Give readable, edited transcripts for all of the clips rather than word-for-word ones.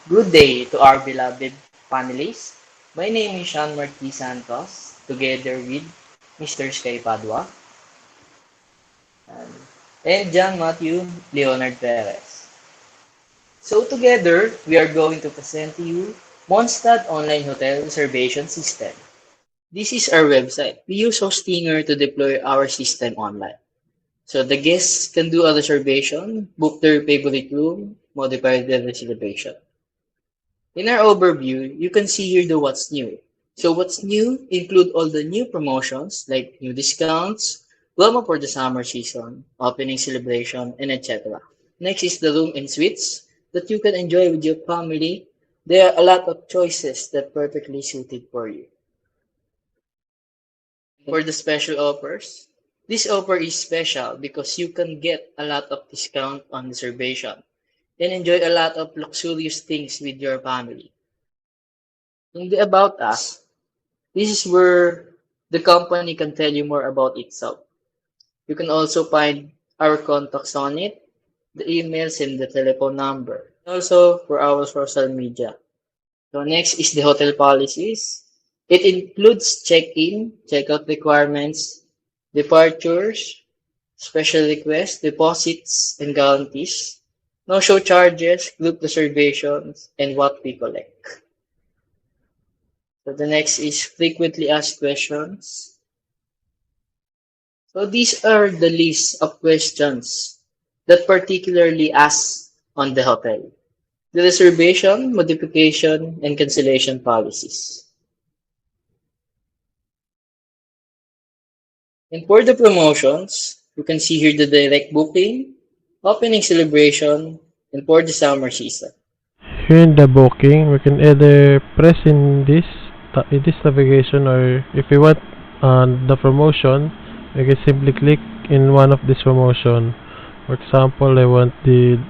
Good day to our beloved panelists. My name is Sean Marquis Santos, together with Mr. Sky Padua and John Matthew Leonard Perez. So together, we are going to present to you Mondstadt Online Hotel Reservation System. This is our website. We use Hostinger to deploy our system online. So the guests can do a reservation, book their favorite room, modify their reservation. In our overview, you can see here the what's new. So what's new include all the new promotions like new discounts, promo for the summer season, opening celebration, and etc. Next is the room and suites that you can enjoy with your family. There are a lot of choices that perfectly suited for you. For the special offers, this offer is special because you can get a lot of discount on reservation and enjoy a lot of luxurious things with your family. In the About Us, this is where the company can tell you more about itself. You can also find our contacts on it, the emails and the telephone number. Also for our social media. So next is the hotel policies. It includes check-in, check-out requirements, departures, special requests, deposits, and guarantees, no-show charges, group reservations, and what we collect. So the next is frequently asked questions. So these are the list of questions that particularly asked on the hotel. The reservation, modification, and cancellation policies. And for the promotions, you can see here the direct booking, opening celebration, and for the summer season. Here in the booking, we can either press in this navigation, or if we want the promotion, we can simply click in one of this promotion. For example, I want the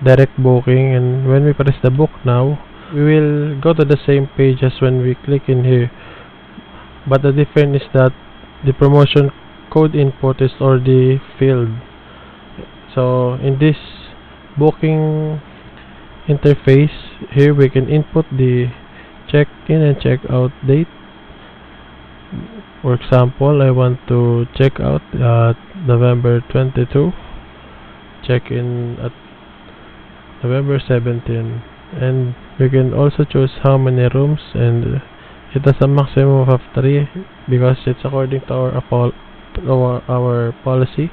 direct booking, and when we press the book now, we will go to the same page as when we click in here. But the difference is that the promotion code input is already filled. So in this booking interface, here we can input the check-in and check-out date. For example, I want to check out at November 22, check in at November 17, and we can also choose how many rooms, and it has a maximum of 3 because it's according to our policy.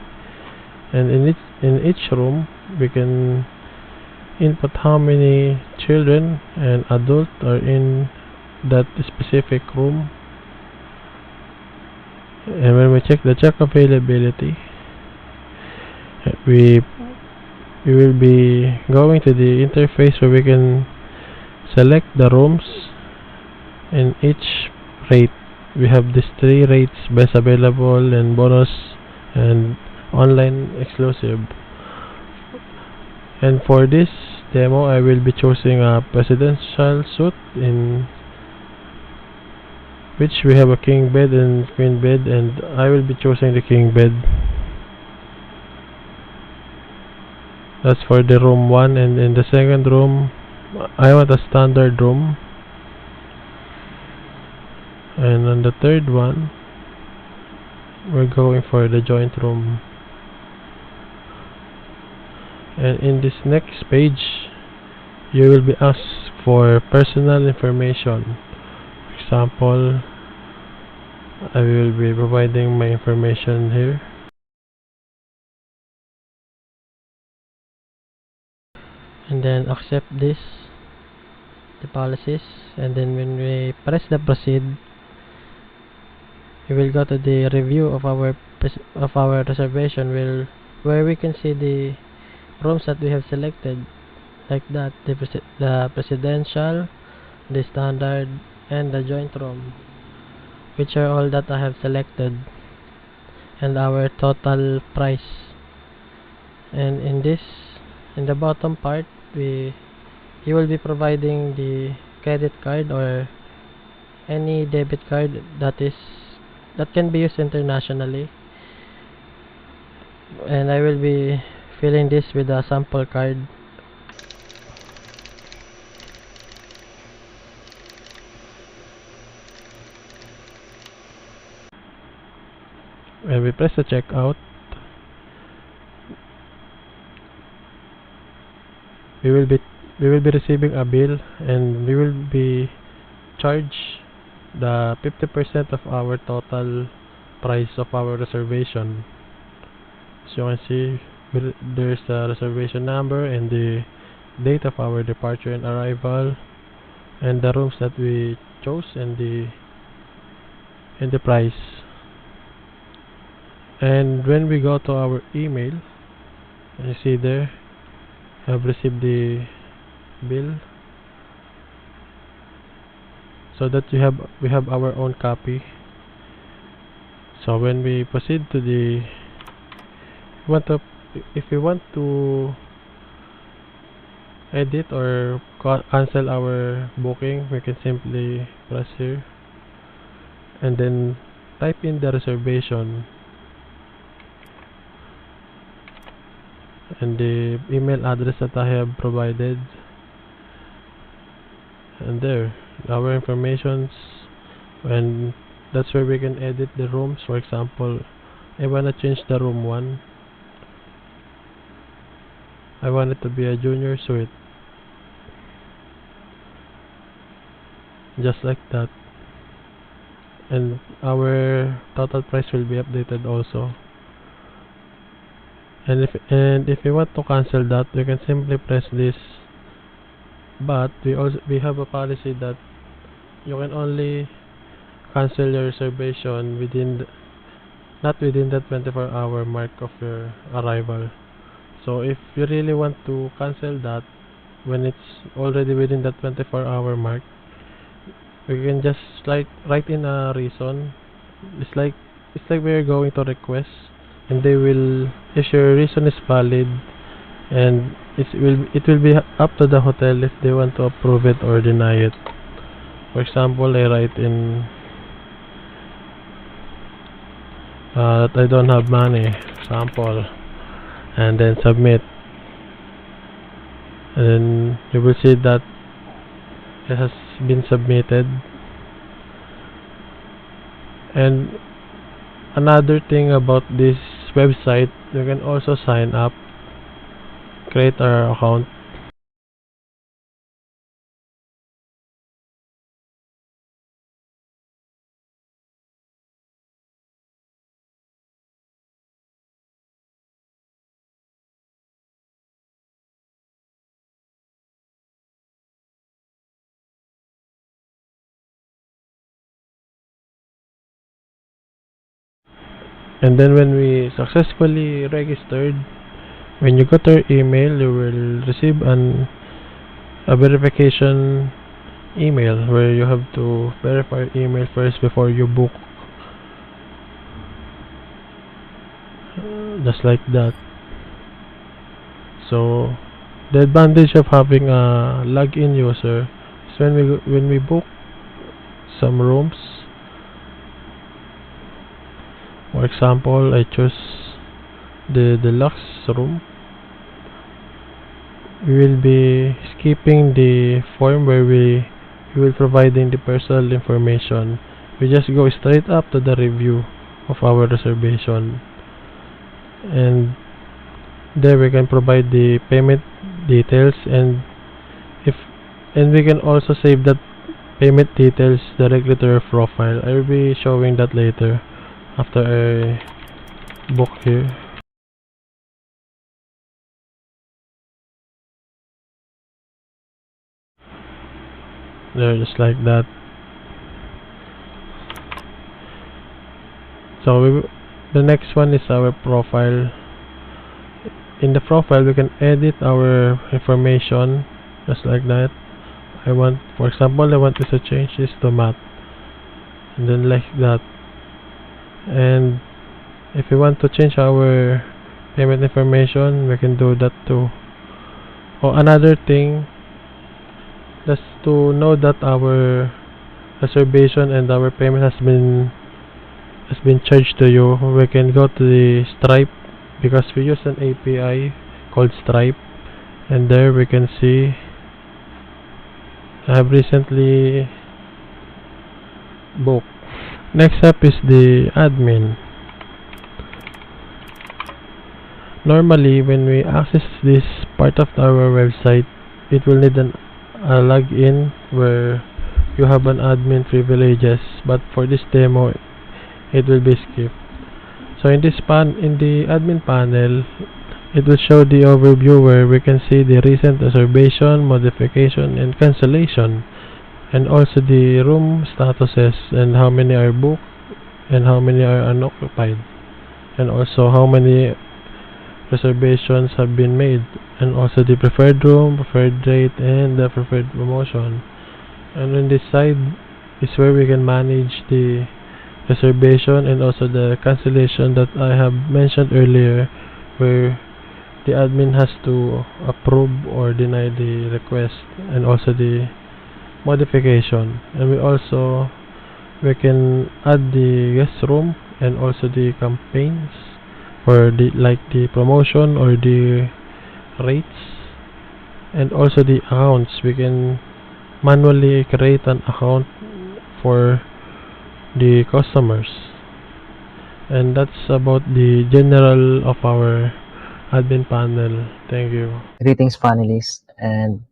And in each room we can input how many children and adults are in that specific room. And when we check the check availability, we will be going to the interface where we can select the rooms in each rate. We have these 3 rates: best available and bonus and online exclusive. And for this demo, I will be choosing a presidential suite, in which we have a king bed and queen bed, and I will be choosing the king bed. That's for the room 1, and in the second room, I want a standard room. And on the third one, we're going for the joint room. And in this next page, you will be asked for personal information. For example, I will be providing my information here. And then accept the policies, and then when we press the proceed, we will go to the review of our reservation, where we can see the rooms that we have selected, like that: the presidential, the standard, and the joint room, which are all that I have selected, and our total price. And in the bottom part, you will be providing the credit card or any debit card that can be used internationally, and I will be filling this with a sample card. When we press the checkout, we will be receiving a bill, and we will be charged the 50% of our total price of our reservation. As you can see, there's a reservation number and the date of our departure and arrival, and the rooms that we chose, and the price. And when we go to our email, you see there, have received the bill, so that we have our own copy. So when we proceed to the if we want to edit or cancel our booking, we can simply press here and then type in the reservation and the email address that I have provided, and there our informations, and that's where we can edit the rooms. For example, I wanna change the room 1. I want it to be a junior suite, just like that, and our total price will be updated also. And if we want to cancel that, we can simply press this. But we have a policy that you can only cancel your reservation not within the 24-hour mark of your arrival. So if you really want to cancel that when it's already within the 24-hour mark, we can just write in a reason. It's like we are going to request, and they will, if your reason is valid, and it will be up to the hotel if they want to approve it or deny it. For example, I write in that I don't have money, sample, and then submit, and then you will see that it has been submitted. And another thing about this website, you can also sign up, create our account, and then when we successfully registered, when you go to your email, you will receive a verification email where you have to verify your email first before you book, just like that. So the advantage of having a login user is when we book some rooms. For example, I choose the deluxe room. We will be skipping the form where we will providing the personal information. We just go straight up to the review of our reservation, and there we can provide the payment details, if and we can also save that payment details directly to your profile. I will be showing that later after I book here. There, just like that. So the next one is our profile. In the profile, we can edit our information, just like that. For example, I want to change this to math, and then like that. And if we want to change our payment information, we can do that too. Oh, another thing, just to know that our reservation and our payment has been charged to you, we can go to the Stripe, because we use an API called Stripe, and there we can see I have recently booked. Next up is the admin. Normally, when we access this part of our website, it will need a login where you have an admin privileges, but for this demo, it will be skipped. So in the admin panel, it will show the overview where we can see the recent reservation, modification, and cancellation, and also the room statuses and how many are booked and how many are unoccupied, and also how many reservations have been made, and also the preferred room, preferred rate, and the preferred promotion. And on this side is where we can manage the reservation and also the cancellation that I have mentioned earlier, where the admin has to approve or deny the request, and also the modification. And we can add the guest room and also the campaigns or the promotion or the rates, and also the accounts. We can manually create an account for the customers. And that's about the general of our admin panel. Thank you. Greetings, panelists, and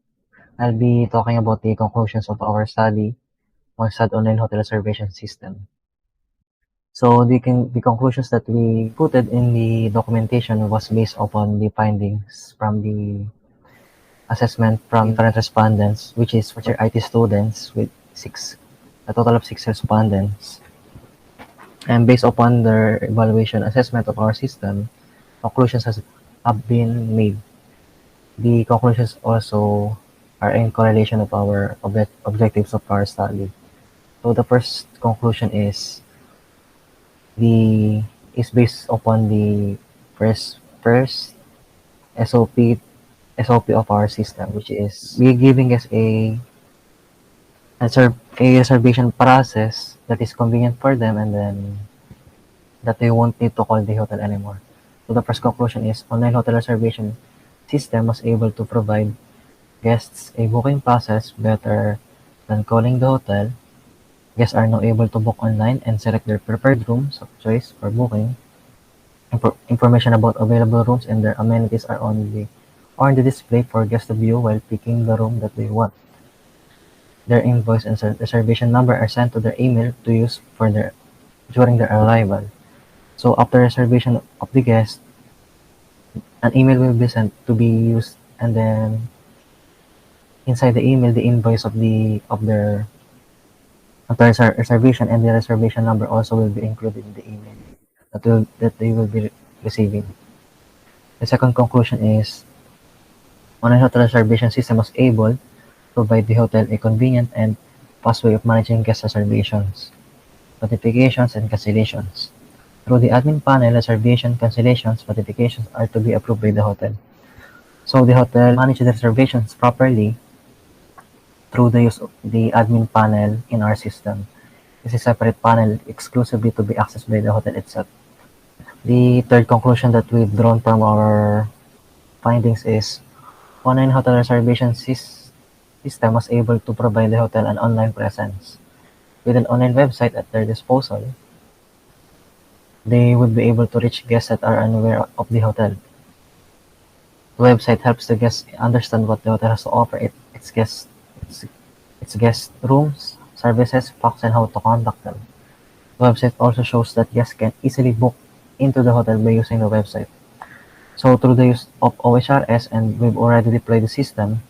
I'll be talking about the conclusions of our study on Mondstadt Online Hotel Reservation System. So the conclusions that we put in the documentation was based upon the findings from the assessment from different respondents, which is for IT students with a total of 6 respondents. And based upon their evaluation assessment of our system, conclusions have been made. The conclusions also are in correlation of our objectives of our study. So the first conclusion is based upon the first SOP of our system, which is we giving us a reservation process that is convenient for them, and then that they won't need to call the hotel anymore. So the first conclusion is online hotel reservation system was able to provide guests a booking process better than calling the hotel. Guests are now able to book online and select their preferred rooms of choice for booking. Information about available rooms and their amenities are on the display for guests to view while picking the room that they want. Their invoice and reservation number are sent to their email to use during their arrival. So after reservation of the guest, an email will be sent to be used, and then inside the email, the invoice of their reservation and the reservation number also will be included in the email that they will be receiving. The second conclusion is online hotel reservation system was able to provide the hotel a convenient and fast way of managing guest reservations, notifications, and cancellations. Through the admin panel, reservation, cancellations, notifications are to be approved by the hotel. So the hotel manages the reservations properly through the use of the admin panel in our system. This is a separate panel exclusively to be accessed by the hotel itself. The third conclusion that we've drawn from our findings is online hotel reservation system was able to provide the hotel an online presence. With an online website at their disposal, they would be able to reach guests that are unaware of the hotel. The website helps the guests understand what the hotel has to offer its guests, its guest rooms, services, facts, and how to contact them. The website also shows that guests can easily book into the hotel by using the website. So through the use of OHRS, and we've already deployed the system,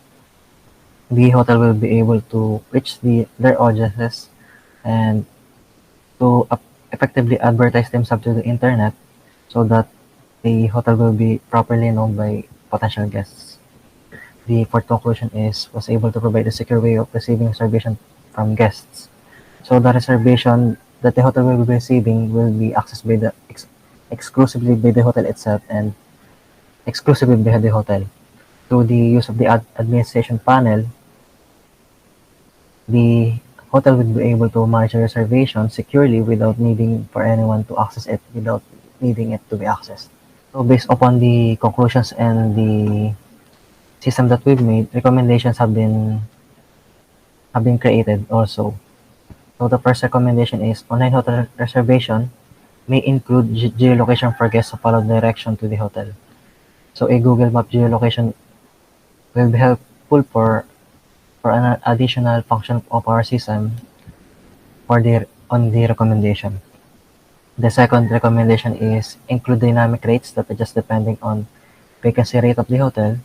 the hotel will be able to reach their audiences and to effectively advertise themselves to the internet so that the hotel will be properly known by potential guests. The fourth conclusion was able to provide a secure way of receiving reservation from guests. So the reservation that the hotel will be receiving will be accessed exclusively by the hotel itself and exclusively by the hotel. Through the use of the administration panel, the hotel will be able to manage a reservation securely without needing for anyone to access it, without needing it to be accessed. So based upon the conclusions and the system that we've made, recommendations have been created also. So the first recommendation is online hotel reservation may include geolocation for guests to follow direction to the hotel. So a Google Map geolocation will be helpful for an additional function of our system on the recommendation. The second recommendation is include dynamic rates that adjust depending on vacancy rate of the hotel.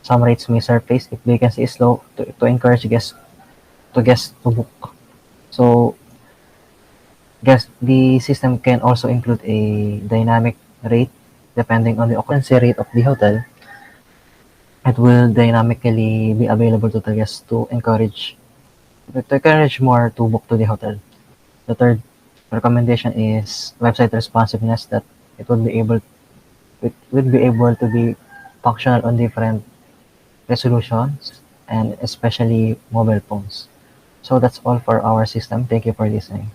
Some rates may surface if vacancy is low to encourage guests to book. So the system can also include a dynamic rate depending on the occupancy rate of the hotel. It will dynamically be available to the guests to encourage more to book to the hotel. The third recommendation is website responsiveness that it will be able to be functional on different resolutions and especially mobile phones. So that's all for our system. Thank you for listening.